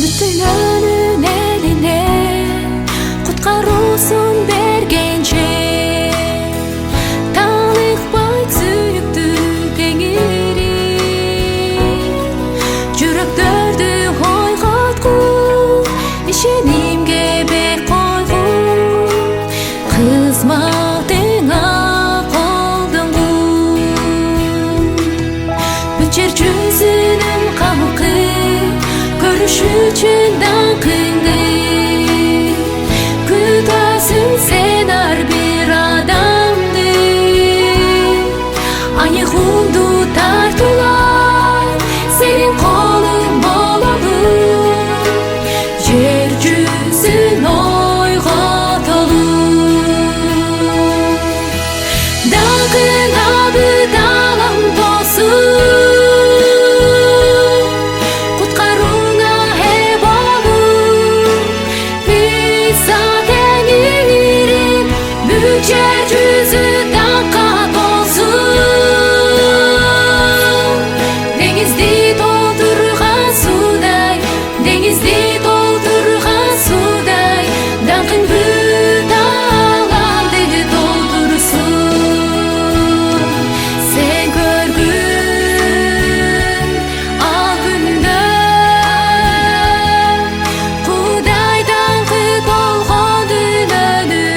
Bütün önüne kutkarusun bergençe Tanıkbay sүйүктүү теңири Жүрөктөрдү ойготкуп ишенимге бек койгу Кызматыңа колдонгу Бүчөр жүзүнүн камыкы Görüşücün dankındı Kütasın sen bir adamdı Ayıkundu tartılar Senin kolun bol olur Yeryüzün oygat olur Dankına bıdalan tosun Yeryüzü danka dolsun Denizdi doldurgan suday Denizdi doldurgan suday Dankın bütalandı doldursun Sen görgün al günde Kuday dankı dolgan dünönü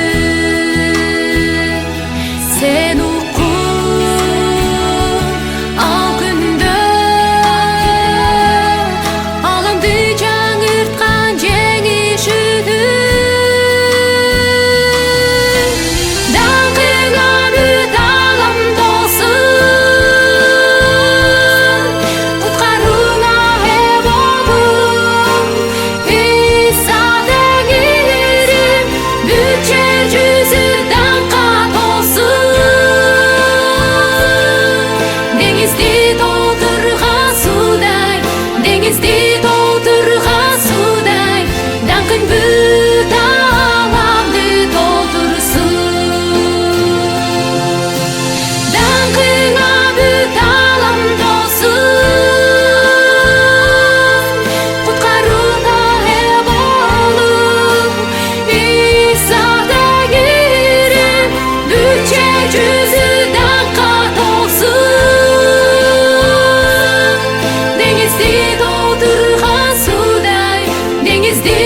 Sen ukun al günde Alandı жаңырткан жеңишини Даңкыңа бүт алам толсун Куткарууна ээ болгум Иса теңирим Бүт жер жүзү даңкка Denizdi doldurgan suday Denizdi doldurgan suday Dankın büt alamdı doldursun Dankına büt alam dolsun Kutkaruuna hep olup İsa tеңирим Büt yeryüzü dankka dolsun Denizdi doldurgan suday Denizdi